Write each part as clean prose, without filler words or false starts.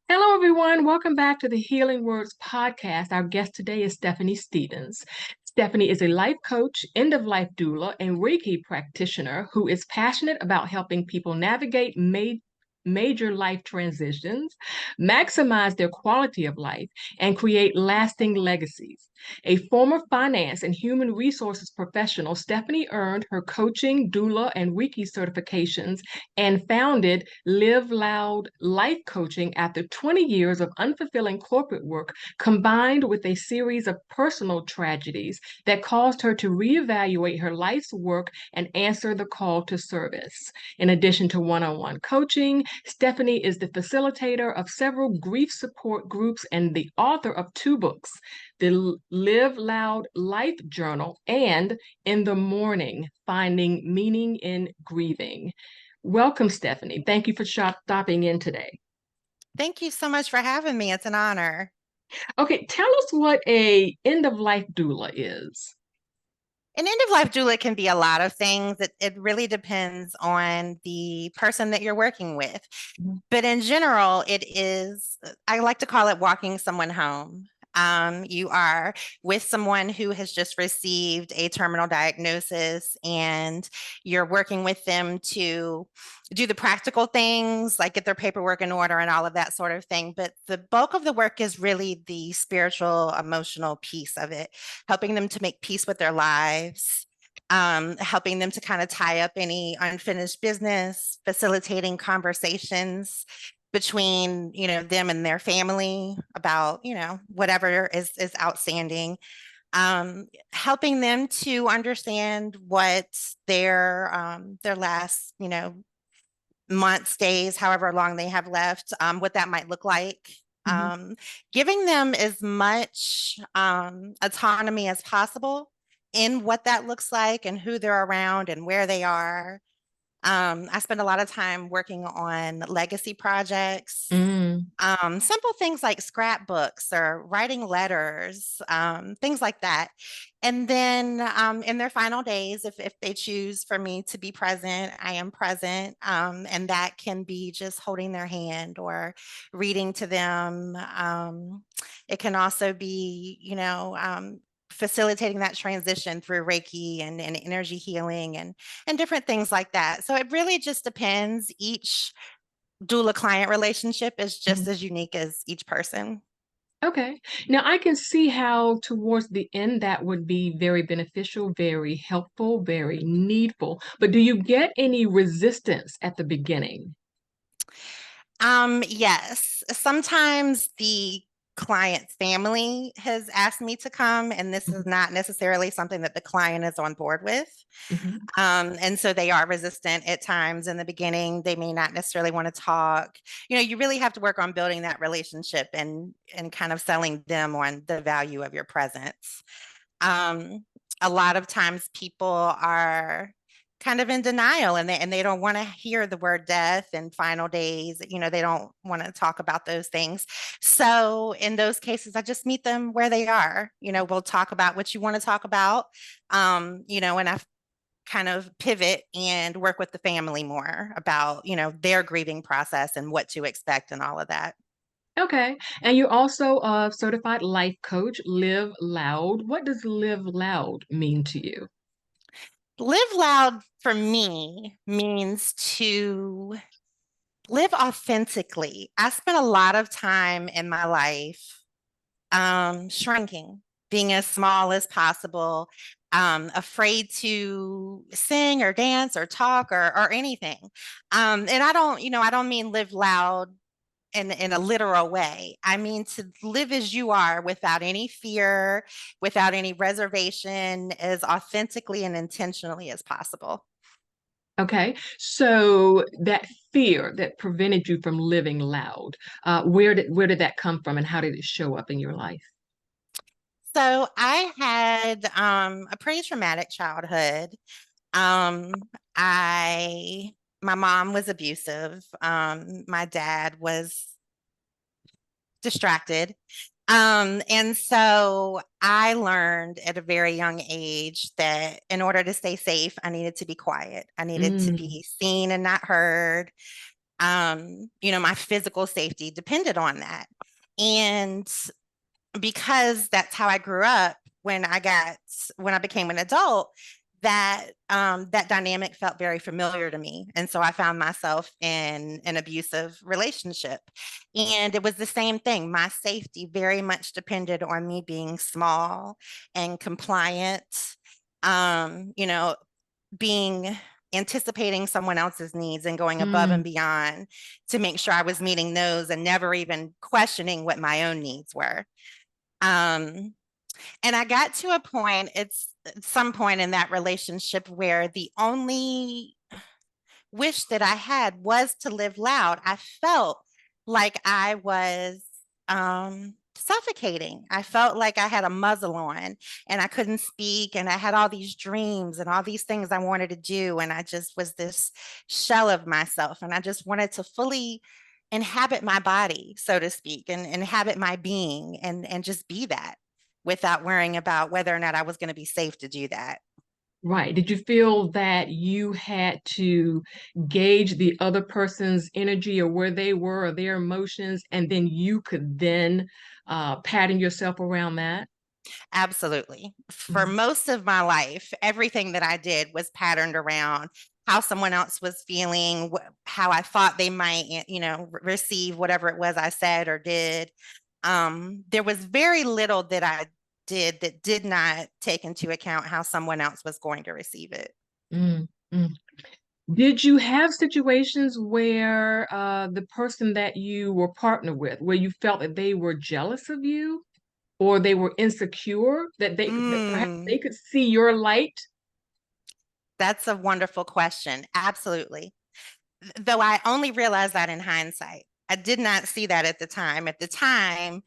Hello, everyone. Welcome back to the Healing Words podcast. Our guest today is Stephanie Stevens. Stephanie is a life coach, end of life doula, and Reiki practitioner who is passionate about helping people navigate major life transitions, maximize their quality of life, and create lasting legacies. A former finance and human resources professional, Stephanie earned her coaching, doula, and Reiki certifications and founded Live Loud Life Coaching after 20 years of unfulfilling corporate work combined with a series of personal tragedies that caused her to reevaluate her life's work and answer the call to service. In addition to one on one coaching, Stephanie is the facilitator of several grief support groups and the author of two books, the Live Loud Life Journal and In the Mourning, Finding Meaning in Grieving. Welcome, Stephanie. Thank you for stopping in today. Thank you so much for having me. It's an honor. Okay, tell us what a end of life doula is. An end of life doula can be a lot of things. It really depends on the person that you're working with. Mhm. But in general, it is, I like to call it walking someone home. You are with someone who has just received a terminal diagnosis, and you're working with them to do the practical things like get their paperwork in order and all of that sort of thing. But the bulk of the work is really the spiritual, emotional piece of it, helping them to make peace with their lives, helping them to kind of tie up any unfinished business, facilitating conversations between them and their family about whatever is outstanding, helping them to understand what their last months, days, however long they have left, what that might look like. Mhm. Giving them as much autonomy as possible in what that looks like and who they're around and where they are. I spend a lot of time working on legacy projects, Mm. simple things like scrapbooks or writing letters, things like that. And then in their final days, if they choose for me to be present, I am present. And that can be just holding their hand or reading to them. It can also be, facilitating that transition through Reiki and energy healing and different things like that. So it really just depends. Each doula client relationship is just Mhm. as unique as each person. Okay. Now I can see how towards the end that would be very beneficial, very helpful, very needful. But do you get any resistance at the beginning? Yes, sometimes the client's family has asked me to come, and this is not necessarily something that the client is on board with. Mhm. And so they are resistant at times in the beginning. They may not necessarily want to talk. You really have to work on building that relationship and kind of selling them on the value of your presence. Um, a lot of times people are kind of in denial, and they don't want to hear the word death and final days. They don't want to talk about those things. So in those cases, I just meet them where they are. We'll talk about what you want to talk about. And I kind of pivot and work with the family more about, their grieving process and what to expect and all of that. Okay. And you're also a certified life coach, Live Loud. What does Live Loud mean to you? Live loud for me means to live authentically. I spent a lot of time in my life shrinking, being as small as possible, afraid to sing or dance or talk or anything. And I don't mean live loud in a literal way. I mean to live as you are without any fear, without any reservation, as authentically and intentionally as possible. Okay. So that fear that prevented you from living loud, where did that come from and how did it show up in your life? So I had a pretty traumatic childhood. Um, I My mom was abusive. My dad was distracted. And so I learned at a very young age that in order to stay safe, I needed to be quiet. I needed to Mm. be seen and not heard. My physical safety depended on that. And because that's how I grew up, when I became an adult, that dynamic felt very familiar to me. And so I found myself in an abusive relationship. And it was the same thing. My safety very much depended on me being small and compliant, being anticipating someone else's needs and going above and beyond to make sure I was meeting those and never even questioning what my own needs were. And I got to a point, it's some point in that relationship where the only wish that I had was to live loud. I felt like I was suffocating. I felt like I had a muzzle on and I couldn't speak. And I had all these dreams and all these things I wanted to do. And I just was this shell of myself. And I just wanted to fully inhabit my body, so to speak, and inhabit my being and just be that without worrying about whether or not I was going to be safe to do that. Right. Did you feel that you had to gauge the other person's energy or where they were or their emotions, and then you could then pattern yourself around that? Absolutely. For Mhm. most of my life, everything that I did was patterned around how someone else was feeling, how I thought they might, receive whatever it was I said or did. There was very little that I did that did not take into account how someone else was going to receive it. Mm, mm. Did you have situations where the person that you were partnered with, where you felt that they were jealous of you or they were insecure, that perhaps they Mm, could see your light? that's a wonderful question. Absolutely. Though I only realized that in hindsight. I did not see that at the time. At the time,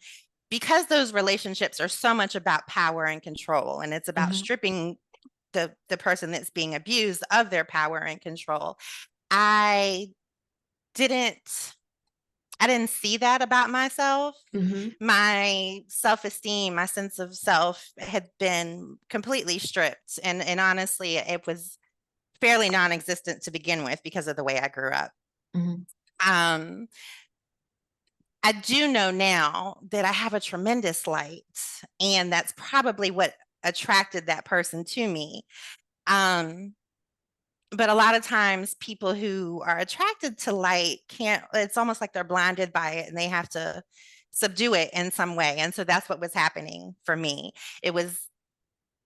because those relationships are so much about power and control, and it's about Hmm. stripping the person that's being abused of their power and control. I didn't I didn't see that about myself. Hmm. My self-esteem, my sense of self had been completely stripped. And honestly, it was fairly non-existent to begin with because of the way I grew up. Hmm. Um, I do know now that I have a tremendous light, and that's probably what attracted that person to me. Um, but a lot of times people who are attracted to light can't, it's almost like they're blinded by it and they have to subdue it in some way. And so that's what was happening for me. It was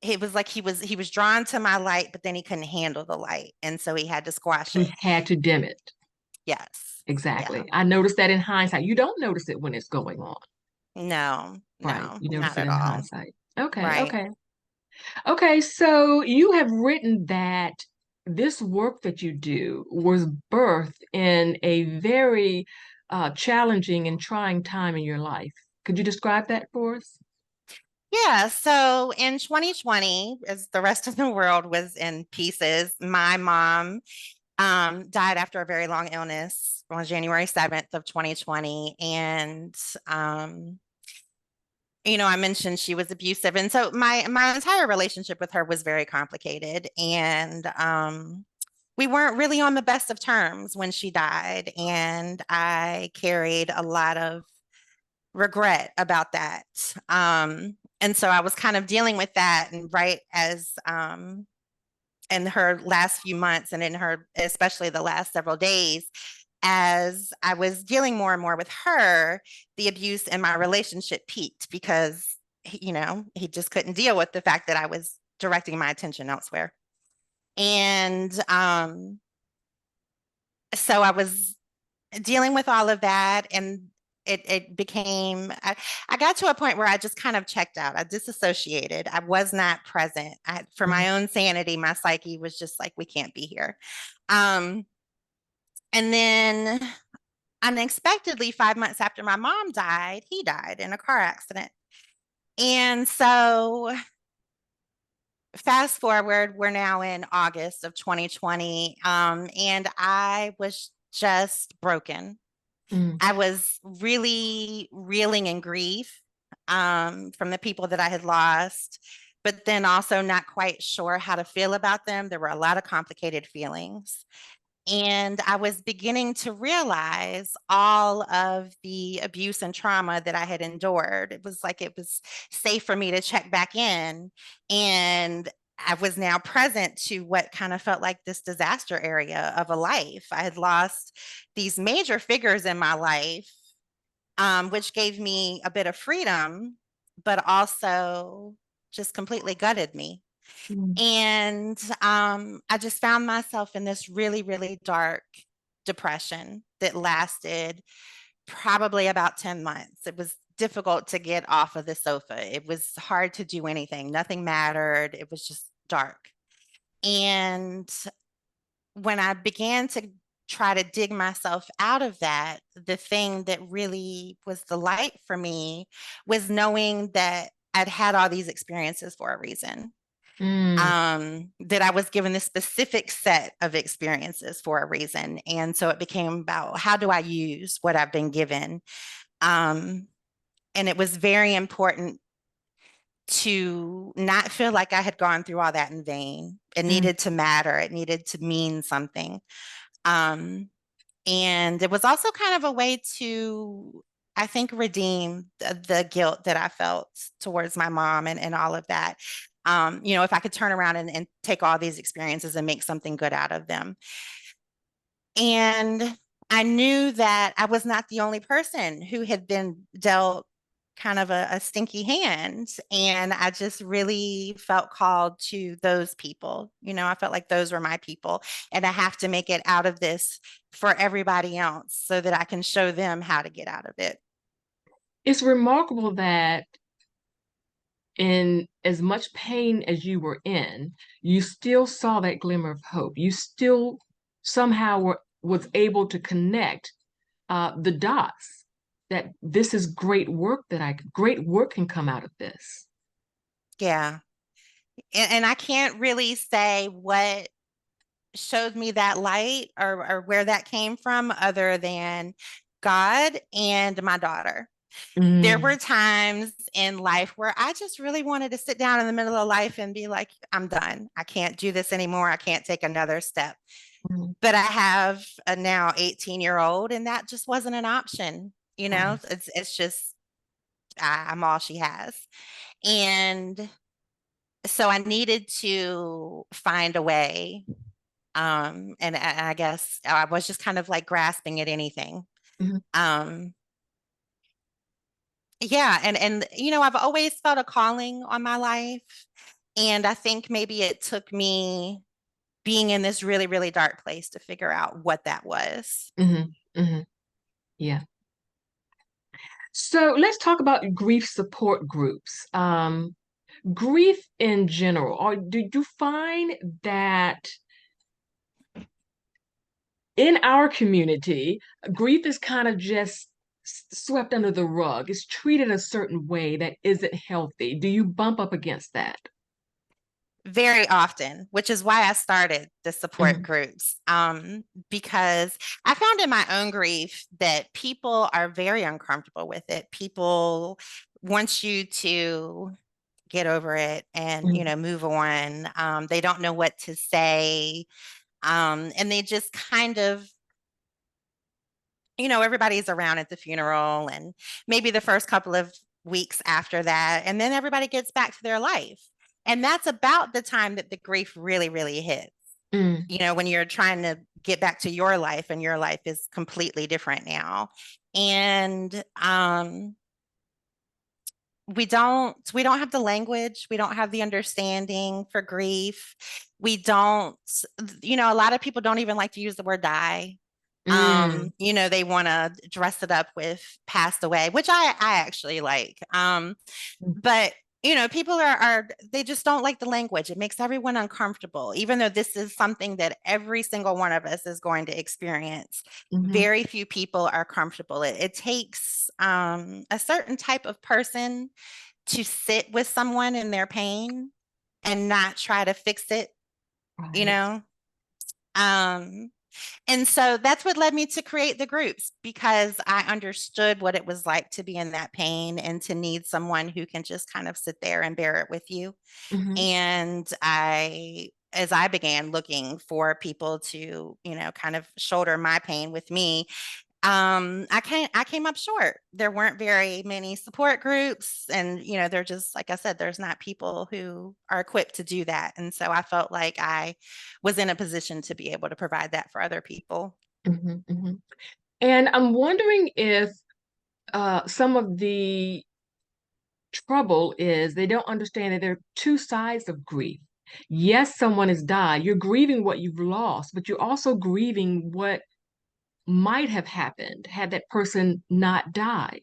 it was like he was drawn to my light, but then he couldn't handle the light. And so he had to squash He it. had to dim it. Yes. Yeah. Exactly. I noticed that in hindsight. You don't notice it when it's going on. No, Right. no, You notice not it at in all. hindsight. Okay. Right. Okay. Okay. So you have written that this work that you do was birthed in a very challenging and trying time in your life. Could you describe that for us? Yeah, so in 2020, as the rest of the world was in pieces, my mom died after a very long illness on January 7th of 2020. And I mentioned she was abusive. And so my entire relationship with her was very complicated. And we weren't really on the best of terms when she died. And I carried a lot of regret about that. And so I was kind of dealing with that. And right as in her last few months and in her, especially the last several days, as I was dealing more and more with her, the abuse in my relationship peaked because, he just couldn't deal with the fact that I was directing my attention elsewhere. And so I was dealing with all of that. And it became, I got to a point where I just kind of checked out. I disassociated. I was not present. For Mhm. my own sanity, my psyche was just like, we can't be here. Um, and then unexpectedly, 5 months after my mom died, he died in a car accident. And so fast forward, we're now in August of 2020. And I was just broken. Mm. I was really reeling in grief from the people that I had lost, but then also not quite sure how to feel about them. There were a lot of complicated feelings. And I was beginning to realize all of the abuse and trauma that I had endured. It was like it was safe for me to check back in. And I was now present to what kind of felt like this disaster area of a life. I had lost these major figures in my life, which gave me a bit of freedom, but also just completely gutted me. Mm. And I just found myself in this really, really dark depression that lasted probably about 10 months. It was difficult to get off of the sofa. It was hard to do anything. Nothing mattered. It was just dark. And when I began to try to dig myself out of that, the thing that really was the light for me was knowing that I'd had all these experiences for a reason. Mm. That I was given this specific set of experiences for a reason. And so it became about how do I use what I've been given? And it was very important to not feel like I had gone through all that in vain. It Mm. needed to matter, it needed to mean something. Um, and it was also kind of a way to, I think, redeem the guilt that I felt towards my mom and all of that. If I could turn around and take all these experiences and make something good out of them. And I knew that I was not the only person who had been dealt kind of a stinky hand. And I just really felt called to those people. I felt like those were my people. And I have to make it out of this for everybody else so that I can show them how to get out of it. It's remarkable that in as much pain as you were in, you still saw that glimmer of hope. You still somehow was able to connect the dots that this is great work can come out of this. Yeah. And I can't really say what showed me that light or where that came from other than God and my daughter. There Mm. were times in life where I just really wanted to sit down in the middle of life and be like, I'm done. I can't do this anymore. I can't take another step. Mm. But I have a now 18-year-old, and that just wasn't an option. Right. It's just I'm all she has. And so I needed to find a way. And I guess I was just kind of like grasping at anything. Mhm. Um, yeah, and I've always felt a calling on my life. And I think maybe it took me being in this really, really dark place to figure out what that was. Mhm. Mhm. Yeah. So let's talk about grief support groups. Grief in general, or do you find that in our community, grief is kind of just swept under the rug? It's treated a certain way that isn't healthy. Do you bump up against that? Very often, which is why I started the support Mhm. groups. Because I found in my own grief that people are very uncomfortable with it. People want you to get over it and Mhm. move on. They don't know what to say, and they just kind of everybody's around at the funeral and maybe the first couple of weeks after that. And then everybody gets back to their life. And that's about the time that the grief really, really hits. Mm. When you're trying to get back to your life and your life is completely different now. And we don't have the language, we don't have the understanding for grief. We don't, a lot of people don't even like to use the word die. Mm. They want to dress it up with passed away, which I actually like. Mm. But people are they just don't like the language. It makes everyone uncomfortable, even though this is something that every single one of us is going to experience. Mhm. Very few people are comfortable. It takes a certain type of person to sit with someone in their pain and not try to fix it, you Right. know? Um, and so that's what led me to create the groups because I understood what it was like to be in that pain and to need someone who can just kind of sit there and bear it with you. Mhm. And I as I began looking for people to, kind of shoulder my pain with me, I came up short. There weren't very many support groups, and they're just, like I said, there's not people who are equipped to do that. And so I felt like I was in a position to be able to provide that for other people. Hmm. Hmm. And I'm wondering if some of the trouble is they don't understand that there are two sides of grief. Yes, someone has died. You're grieving what you've lost, but you're also grieving what might have happened had that person not died.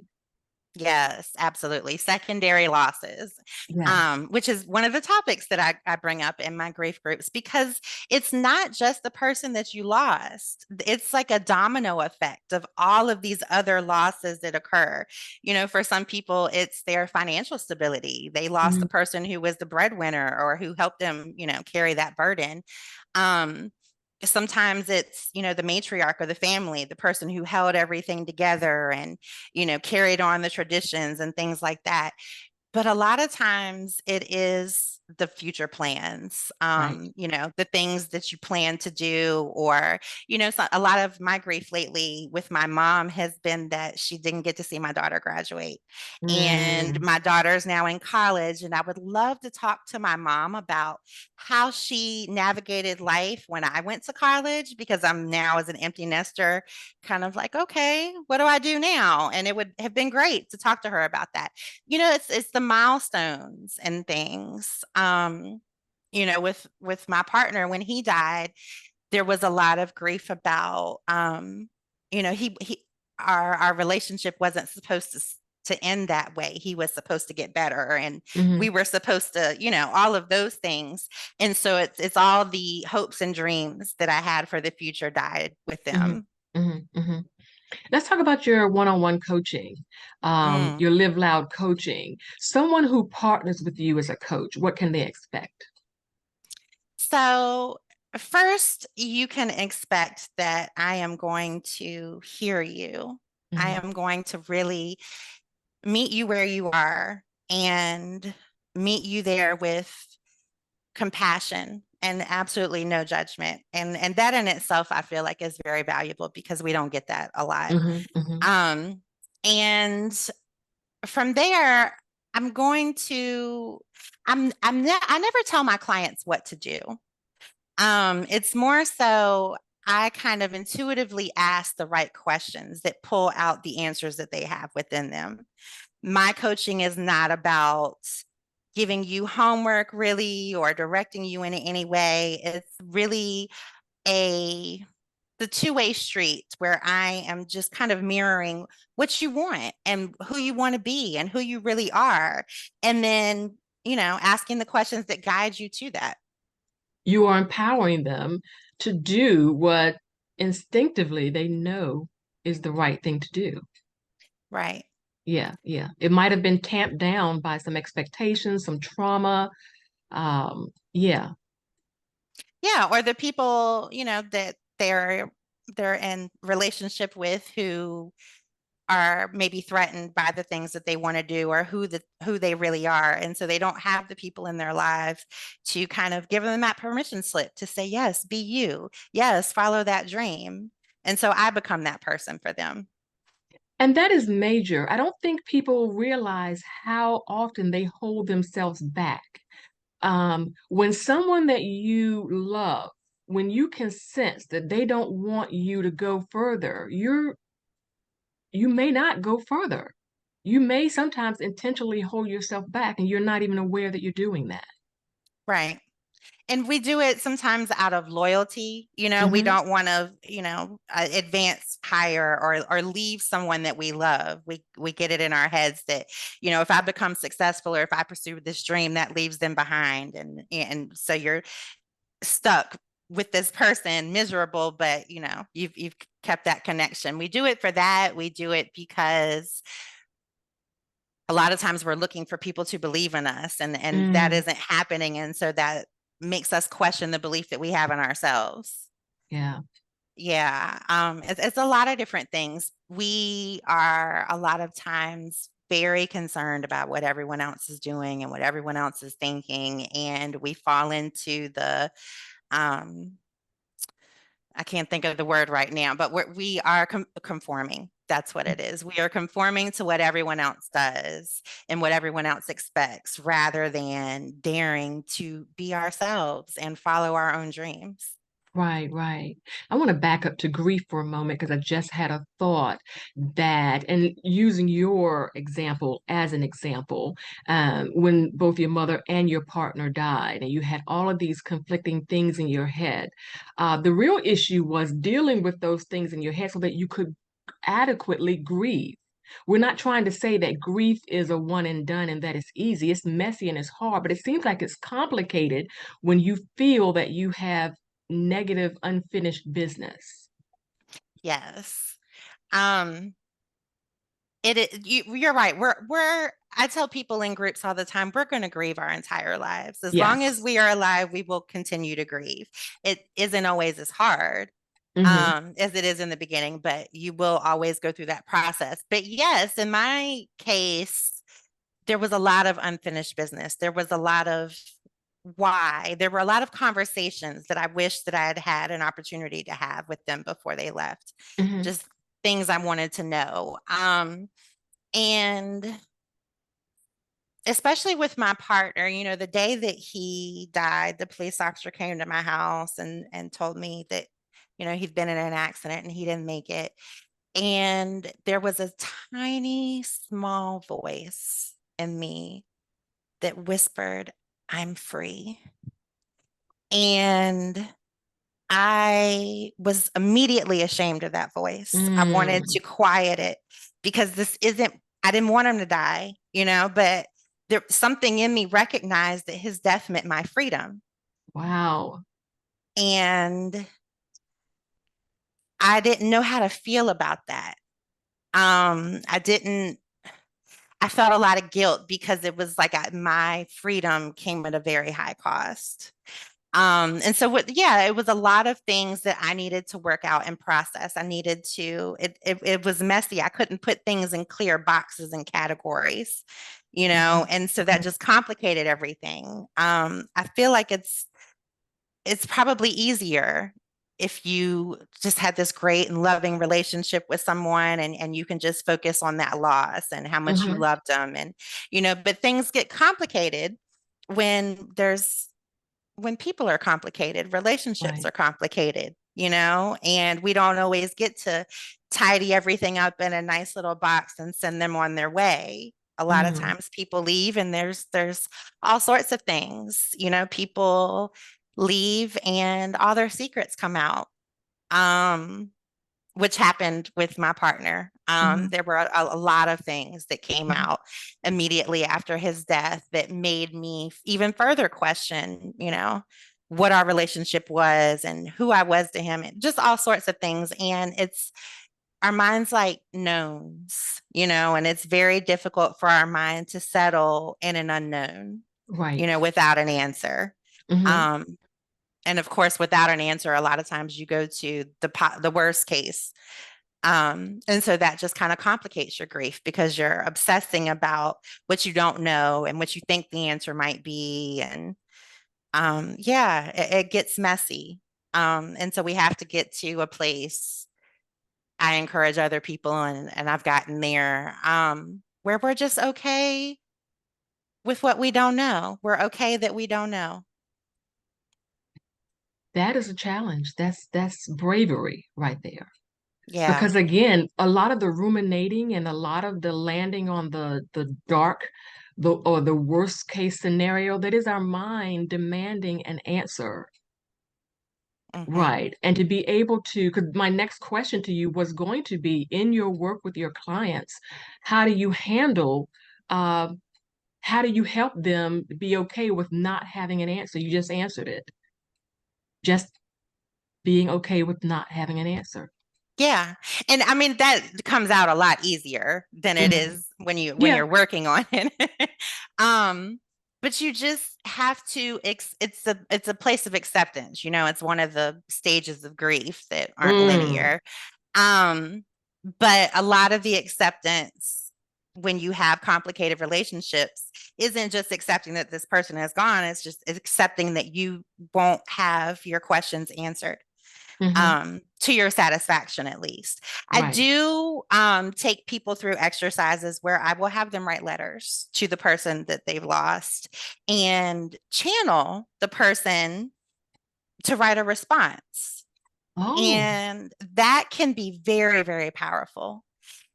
Yes, absolutely. Secondary losses, Yeah. which is one of the topics that I bring up in my grief groups, because it's not just the person that you lost. It's like a domino effect of all of these other losses that occur. For some people, it's their financial stability. They lost the Mhm. person who was the breadwinner or who helped them, carry that burden. Um, Sometimes it's the matriarch of the family, the person who held everything together and carried on the traditions and things like that. But a lot of times it is the future plans, Right. the things that you plan to do, or, so a lot of my grief lately with my mom has been that she didn't get to see my daughter graduate. And Mm. my daughter's now in college, and I would love to talk to my mom about how she navigated life when I went to college, because I'm now, as an empty nester, kind of like, okay, what do I do now? And it would have been great to talk to her about that. It's the milestones and things. With my partner, when he died, there was a lot of grief about, he our relationship wasn't supposed to end that way. He was supposed to get better, and we Hmm. were supposed to, all of those things. And so it's all the hopes and dreams that I had for the future died with Hmm. them. Hmm. Hmm. Let's talk about your one-on-one coaching, Mm. your Live Loud coaching. Someone who partners with you as a coach, what can they expect? So, first, you can expect that I am going to hear you. I Hmm. am going to really meet you where you are and meet you there with compassion and absolutely no judgment. And that in itself, I feel like, is very valuable, because we don't get that a lot. Hmm. Hmm. Um, and from there, I'm going to I never tell my clients what to do. It's more so I kind of intuitively ask the right questions that pull out the answers that they have within them. My coaching is not about giving you homework, really, or directing you in any way. It's really a the two-way street where I am just kind of mirroring what you want and who you want to be and who you really are. And then, asking the questions that guide you to that. You are empowering them to do what instinctively they know is the right thing to do. Right. Yeah, yeah. It might have been tamped down by some expectations, some trauma. Yeah. Yeah. Or the people, that they're in relationship with, who are maybe threatened by the things that they want to do, or who they really are. And so they don't have the people in their lives to kind of give them that permission slip to say, yes, be you. Yes, follow that dream. And so I become that person for them. And that is major. I don't think people realize how often they hold themselves back. When someone that you love, when you can sense that they don't want you to go further, you may not go further. You may sometimes intentionally hold yourself back and you're not even aware that you're doing that. Right. And we do it sometimes out of loyalty. We Hmm. don't want to, advance higher, or leave someone that we love. We get it in our heads that, if I become successful, or if I pursue this dream, that leaves them behind. And so you're stuck with this person, miserable, but you've kept that connection. We do it for that. We do it because a lot of times we're looking for people to believe in us, and that Mm, isn't happening. And so that makes us question the belief that we have in ourselves. yeah. Yeah. It's a lot of different things. We are a lot of times very concerned about what everyone else is doing and what everyone else is thinking. And we fall into the um, I can't think of the word right now, but we are conforming. That's what it is. We are conforming to what everyone else does and what everyone else expects rather than daring to be ourselves and follow our own dreams. Right, right. I want to back up to grief for a moment because I just had a thought that, and using your example as an example, when both your mother and your partner died, and you had all of these conflicting things in your head, the real issue was dealing with those things in your head so that you could adequately grieve. We're not trying to say that grief is a one and done and that it's easy. It's messy and it's hard, but it seems like it's complicated when you feel that you have negative unfinished business. Yes. Um, you're right. I tell people in groups all the time, we're going to grieve our entire lives. As long as Yes. we are alive, we will continue to grieve. It isn't always as hard Hmm. as it is in the beginning, but you will always go through that process. But yes, in my case, there was a lot of unfinished business. There was a lot of why. There were a lot of conversations that I wish that I had had an opportunity to have with them before they left. Hmm. Just things I wanted to know. And especially with my partner, the day that he died, the police officer came to my house and told me that, he'd been in an accident and he didn't make it. And there was a tiny, small voice in me that whispered, I'm free. And I was immediately ashamed of that voice. I wanted to Mm. quiet it because I didn't want him to die, but something in me recognized that his death meant my freedom. Wow. And I didn't know how to feel about that. I didn't, I felt a lot of guilt because it was like my freedom came at a very high cost. And so yeah, it was a lot of things that I needed to work out and process. I needed to, it was messy. I couldn't put things in clear boxes and categories, Mhm. and so that Okay. just complicated everything. I feel like it's probably easier if you just had this great and loving relationship with someone and you can just focus on that loss and how much you Hmm. loved them. And, but things get complicated when when people are complicated, relationships Right. are complicated, and we don't always get to tidy everything up in a nice little box and send them on their way. A lot of Mm. times people leave and there's all sorts of things, people leave and all their secrets come out. Um, which happened with my partner. Hmm. There were a lot of things that came Hmm. out immediately after his death that made me even further question, what our relationship was and who I was to him, and just all sorts of things. And it's our minds like knowns, and it's very difficult for our mind to settle in an unknown, Right. without an answer. Hmm. Um, and of course, without an answer, a lot of times you go to the worst case, and so that just kind of complicates your grief because you're obsessing about what you don't know and what you think the answer might be. And yeah, it gets messy. And so we have to get to a place. I encourage other people, and I've gotten there, where we're just okay with what we don't know. We're okay that we don't know. That is a challenge. That's bravery right there. Yeah. Because again, a lot of the ruminating and a lot of the landing on the dark, or the worst case scenario, that is our mind demanding an answer. Hmm. Right. And to be able to, because my next question to you was going to be, in your work with your clients, how do you handle, uh, how do you help them be okay with not having an answer? You just answered it. Just being okay with not having an answer. Yeah. And I mean that comes out a lot easier than it Hmm. is when Yeah. you're working on it. um but you just have to it's a place of acceptance, it's one of the stages of grief that aren't Mm. linear. Um but a lot of the acceptance when you have complicated relationships isn't just accepting that this person is gone, it's just accepting that you won't have your questions answered Hmm. to your satisfaction, at least. I Right. do take people through exercises where I will have them write letters to the person that they've lost and channel the person to write a response. Oh, And that can be very, very powerful.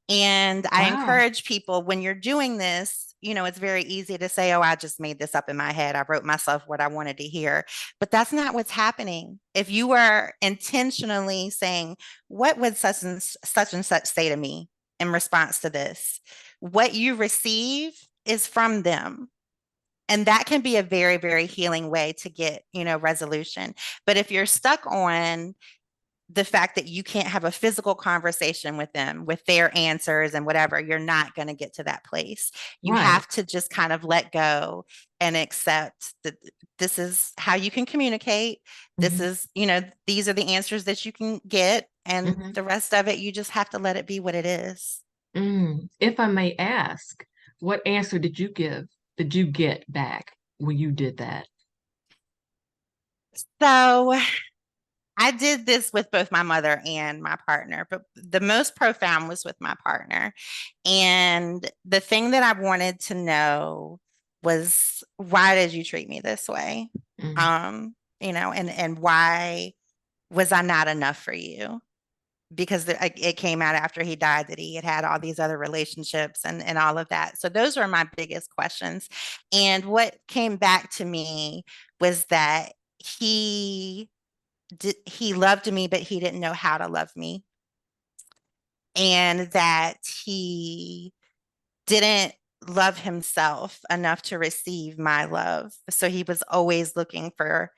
And I wow. encourage people when you're doing this, it's very easy to say, oh, I just made this up in my head. I wrote myself what I wanted to hear. But that's not what's happening. If you are intentionally saying, what would such and such say to me in response to this? What you receive is from them. And that can be a very, very healing way to get, resolution. But if you're stuck on the fact that you can't have a physical conversation with them with their answers and whatever, you're not going to get to that place. You Right. have to just kind of let go and accept that this is how you can communicate. This Hmm. is, these are the answers that you can get. And Hmm. the rest of it, you just have to let it be what it is. If I may ask, what answer did you get back when you did that? So I did this with both my mother and my partner, but the most profound was with my partner. And the thing that I wanted to know was, why did you treat me this way? Mm. And why was I not enough for you? Because it came out after he died that he had had all these other relationships and all of that. So those were my biggest questions. And what came back to me was that he loved me, but he didn't know how to love me. And that he didn't love himself enough to receive my love. So he was always looking for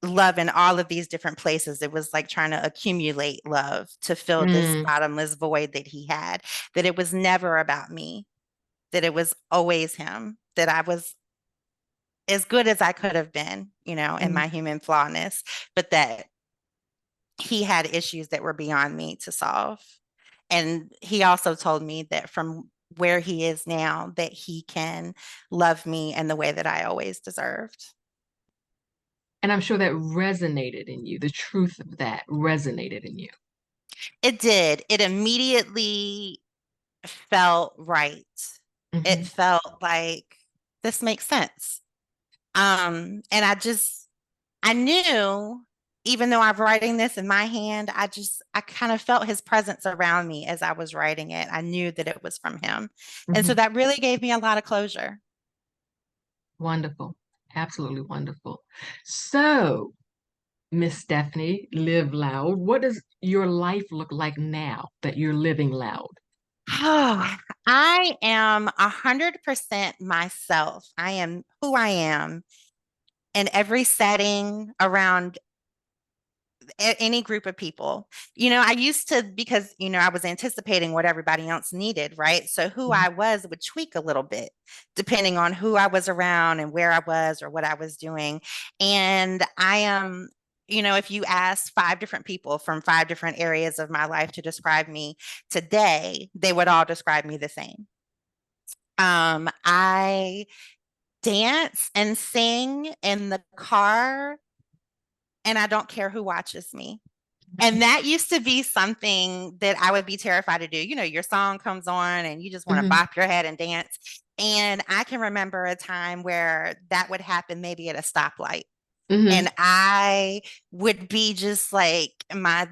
love in all of these different places. It was like trying to accumulate love to fill this Mm. bottomless void that he had, that it was never about me, that it was always him, that I was as good as I could have been, in Mm. my human flawness, but that he had issues that were beyond me to solve. And he also told me that from where he is now, that he can love me in the way that I always deserved. And I'm sure that resonated in you. The truth of that resonated in you. It did. It immediately felt right. It Hmm. felt like this makes sense. And I knew, even though I'm writing this in my hand, I kind of felt his presence around me as I was writing it. I knew that it was from him. And so Hmm. that really gave me a lot of closure. Wonderful. Absolutely wonderful. So, Miss Stephanie, live loud. What does your life look like now that you're living loud? Oh, I am 100% myself. I am who I am in every setting around any group of people. I used to, because, I was anticipating what everybody else needed, right? So who Mhm. I was would tweak a little bit depending on who I was around and where I was or what I was doing. And I am, if you ask 5 different people from 5 different areas of my life to describe me today, they would all describe me the same. I dance and sing in the car, and I don't care who watches me. And that used to be something that I would be terrified to do. Your song comes on and you just want to Mhm. bop your head and dance. And I can remember a time where that would happen maybe at a stoplight. And Mhm. I would be just like, my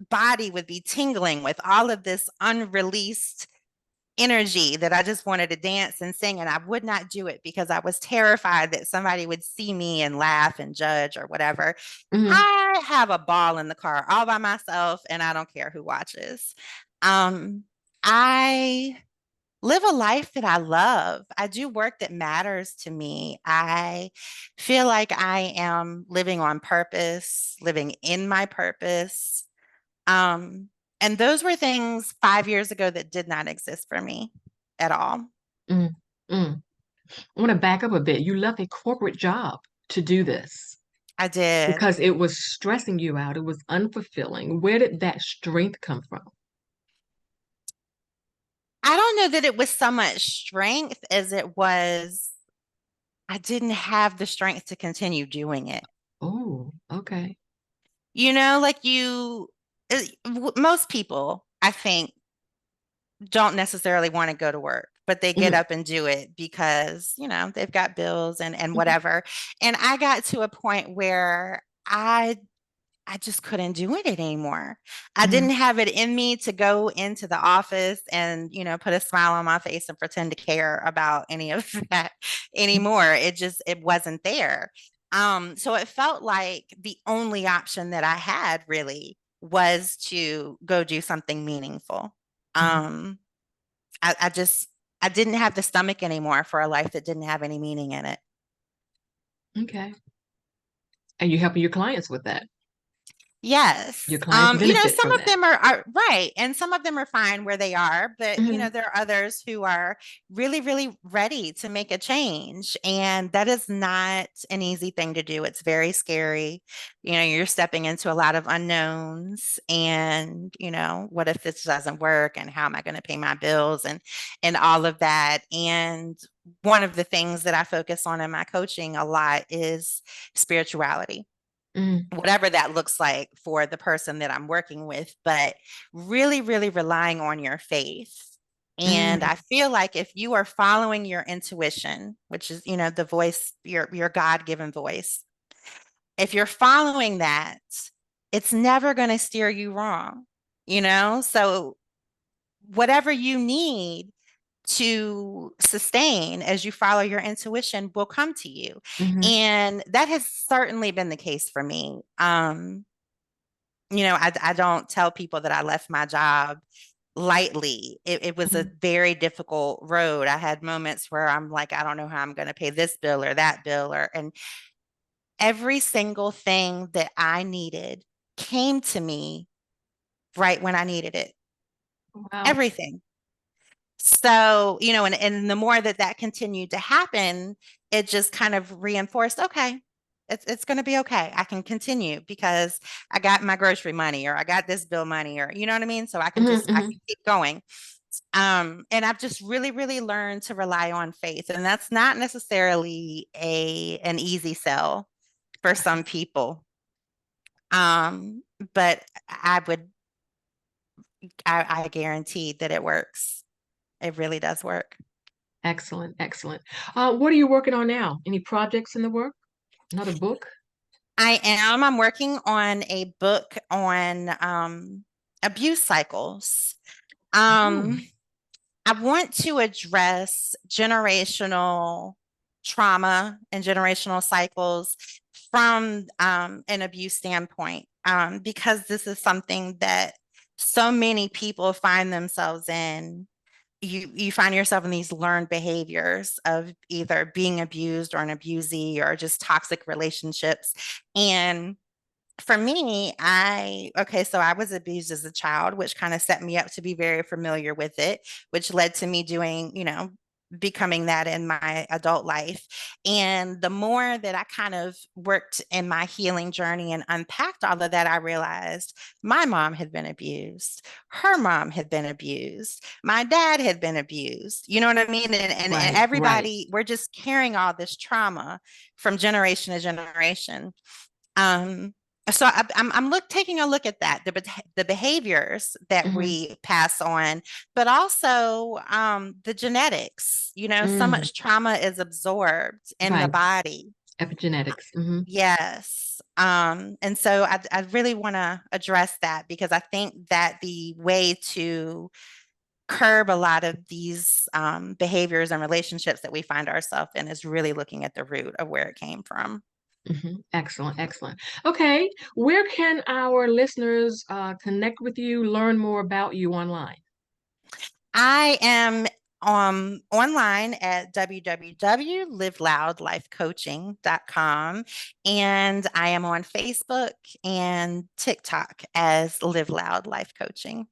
body would be tingling with all of this unreleased energy that I just wanted to dance and sing. And I would not do it because I was terrified that somebody would see me and laugh and judge or whatever. Mhm. I have a ball in the car all by myself, and I don't care who watches. I live a life that I love. I do work that matters to me. I feel like I am living on purpose, living in my purpose. Um, and those were things 5 years ago that did not exist for me at all. Mm. Mm. I want to back up a bit. You left a corporate job to do this I did. because it was stressing you out. It was unfulfilling. Where did that strength come from? I don't know that it was so much strength as it was, I didn't have the strength to continue doing it. Oh, okay. Like most people, I think, don't necessarily want to go to work, but they get Hmm. up and do it because, they've got bills and Hmm. whatever. And I got to a point where I just couldn't do it anymore. I Hmm. didn't have it in me to go into the office and, put a smile on my face and pretend to care about any of that anymore. It wasn't there. So it felt like the only option that I had really was to go do something meaningful. Hmm. Um, I didn't have the stomach anymore for a life that didn't have any meaning in it. Okay. And you're helping your clients with that. Yes. Your clients benefit Some from of that. them are right. And some of them are fine where they are, but Hmm. there are others who are really, really ready to make a change. And that is not an easy thing to do. It's very scary. You're stepping into a lot of unknowns and, what if this doesn't work and how am I going to pay my bills and all of that. And one of the things that I focus on in my coaching a lot is spirituality, Hmm. whatever that looks like for the person that I'm working with, but really, really relying on your faith. And I Hmm. feel like if you are following your intuition, which is, the voice, your God-given voice, if you're following that, it's never going to steer you wrong, So whatever you need to sustain as you follow your intuition will come to you. Hmm. And that has certainly been the case for me. I don't tell people that I left my job lightly. It was a Hmm. very difficult road. I had moments where I'm like, I don't know how I'm going to pay this bill or that bill, and every single thing that I needed came to me right when I needed it. Wow. Everything. So, and the more that continued to happen, it just kind of reinforced, okay, it's going to be okay. I can continue because I got my grocery money or I got this bill money or, you know what I mean? So Hmm. I Hmm. can keep going. And I've just really, really learned to rely on faith. And that's not necessarily an easy sell for some people. Um, but I guarantee that it works. It really does work. Excellent. Excellent. What are you working on now? Any projects in the work? Another book? I am. I'm working on a book on abuse cycles. Oh. Um, I want to address generational trauma and generational cycles from an abuse standpoint, because this is something that so many people find themselves in. You find yourself in these learned behaviors of either being abused or an abusee or just toxic relationships. And for me, so I was abused as a child, which kind of set me up to be very familiar with it, which led to me doing, becoming that in my adult life. And the more that I kind of worked in my healing journey and unpacked all of that, I realized my mom had been abused. Her mom had been abused. My dad had been abused. You know what I mean? And Right. Right. everybody, we're just carrying all this trauma from generation to generation. Um, so I'm taking a look at that, the behaviors that Hmm. we pass on, but also the genetics. So Hmm. much trauma is absorbed in the Right. body. Epigenetics. Hmm. Yes. And so I really want to address that because I think that the way to curb a lot of these behaviors and relationships that we find ourselves in is really looking at the root of where it came from. Hmm. Excellent. Excellent. Okay. Where can our listeners connect with you, learn more about you online? I am online at www.liveloudlifecoaching.com, and I am on Facebook and TikTok as Live Loud Life Coaching.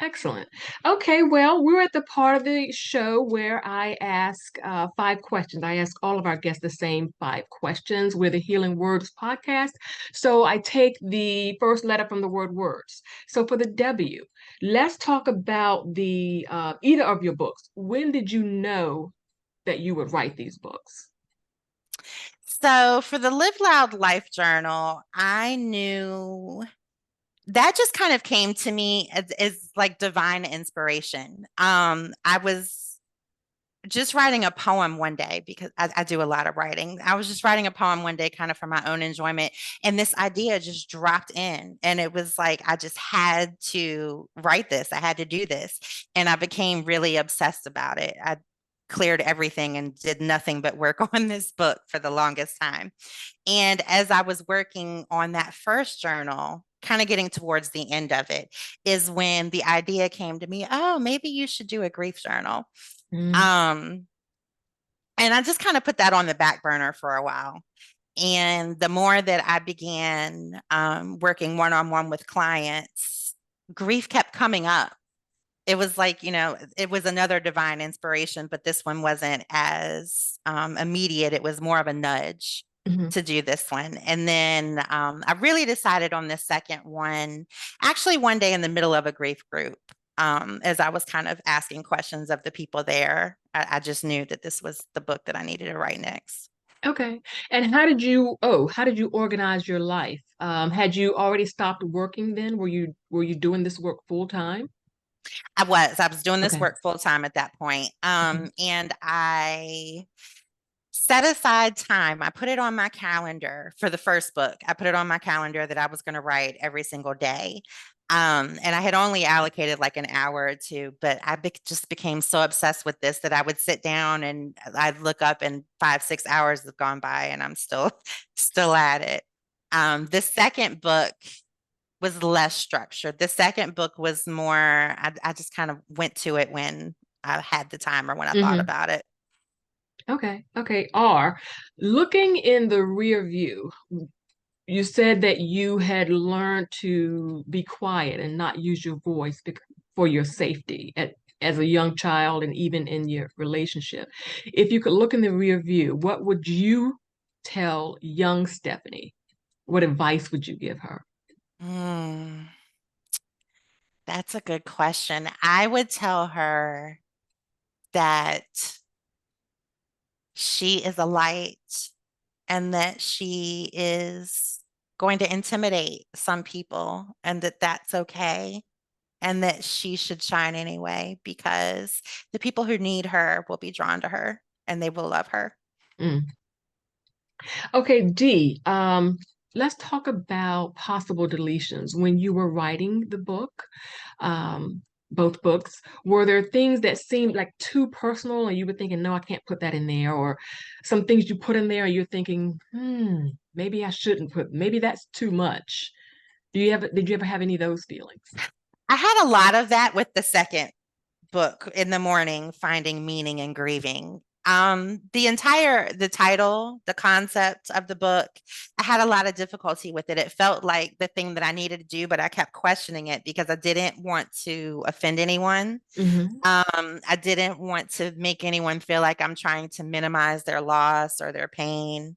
Excellent. Okay, well, we're at the part of the show where I ask 5 questions. I ask all of our guests the same 5 questions. We're the Healing Words podcast. So I take the first letter from the word words. So for the W, let's talk about the either of your books. When did you know that you would write these books? So for the Live Loud Life Journal, I knew that just kind of came to me as like divine inspiration. I was just writing a poem one day because I do a lot of writing. I was just writing a poem one day, kind of for my own enjoyment. And this idea just dropped in. And it was like, I just had to write this. I had to do this. And I became really obsessed about it. I cleared everything and did nothing but work on this book for the longest time. And as I was working on that first journal, kind of getting towards the end of it, is when the idea came to me, oh, maybe you should do a grief journal. Mm, Um, and I just kind of put that on the back burner for a while. And the more that I began working one on one with clients, grief kept coming up. It was like, it was another divine inspiration, but this one wasn't as immediate. It was more of a nudge mhm. to do this one. And then I really decided on the second one, actually, one day in the middle of a grief group. As I was kind of asking questions of the people there, I just knew that this was the book that I needed to write next. Okay. And how did you organize your life? Had you already stopped working then? Were you doing this work full time? I was doing this Okay. work full time at that point. Mhm. And I set aside time. I put it on my calendar for the first book. I put it on my calendar that I was going to write every single day. And I had only allocated like an hour or two, but just became so obsessed with this that I would sit down and I'd look up and 5, 6 hours have gone by and I'm still still at it. The second book was less structured. The second book was more, I just kind of went to it when I had the time or when I thought Mhm. about it. Okay. Okay. R, looking in the rear view, you said that you had learned to be quiet and not use your voice for your safety as a young child and even in your relationship. If you could look in the rear view, what would you tell young Stephanie? What advice would you give her? Hmm. That's a good question. I would tell her that she is a light and that she is going to intimidate some people and that that's okay and that she should shine anyway because the people who need her will be drawn to her and they will love her. Mm. Okay, D, let's talk about possible deletions. When you were writing the book, both books, were there things that seemed like too personal and you were thinking, no, I can't put that in there? Or some things you put in there and you're thinking, maybe I shouldn't put, maybe that's too much. Did you ever have any of those feelings? I had a lot of that with the second book, In the Mourning, Finding Meaning and Grieving. The title, the concept of the book, I had a lot of difficulty with it. It felt like the thing that I needed to do, but I kept questioning it because I didn't want to offend anyone. Mm-hmm. I didn't want to make anyone feel like I'm trying to minimize their loss or their pain.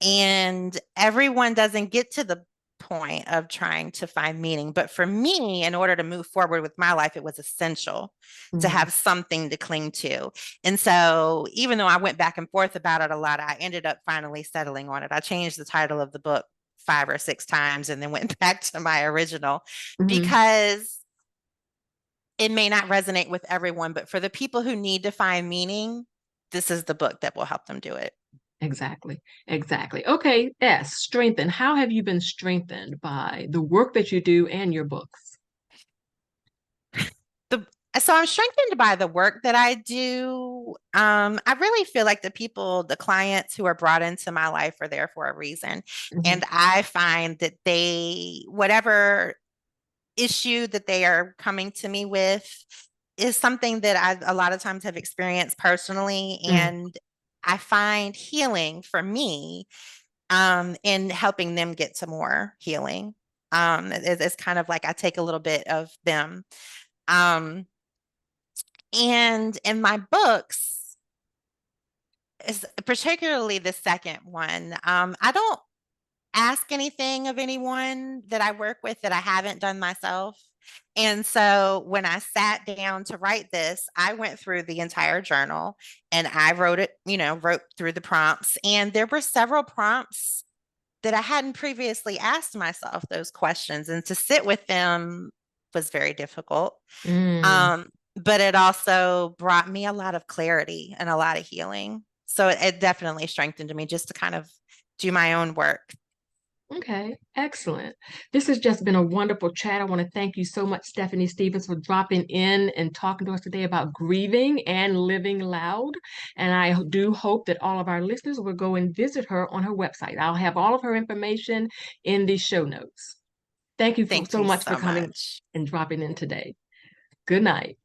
And everyone doesn't get to the point of trying to find meaning. But for me, in order to move forward with my life, it was essential to Mm-hmm. have something to cling to. And so, even though I went back and forth about it a lot, I ended up finally settling on it. I changed the title of the book 5 or 6 times and then went back to my original Mm-hmm. because it may not resonate with everyone, but for the people who need to find meaning, this is the book that will help them do it. Exactly. Exactly. Okay, S, strengthen. How have you been strengthened by the work that you do and your books? the so I'm strengthened by the work that I do. I really feel like the clients who are brought into my life are there for a reason. Mm-hmm. And I find that whatever issue that they are coming to me with is something that I a lot of times have experienced personally. Mm. And I find healing for me in helping them get to more healing. It's kind of like I take a little bit of them. Um, and in my books, particularly the second one, I don't ask anything of anyone that I work with that I haven't done myself. And so when I sat down to write this, I went through the entire journal and I wrote it, wrote through the prompts. And there were several prompts that I hadn't previously asked myself those questions. And to sit with them was very difficult. Mm. But it also brought me a lot of clarity and a lot of healing. So it definitely strengthened me just to kind of do my own work. Okay, excellent. This has just been a wonderful chat. I want to thank you so much, Stephanie Stevens, for dropping in and talking to us today about grieving and living loud. And I do hope that all of our listeners will go and visit her on her website. I'll have all of her information in the show notes. Thank you Thank so you much for so coming much. and dropping in today. Good night.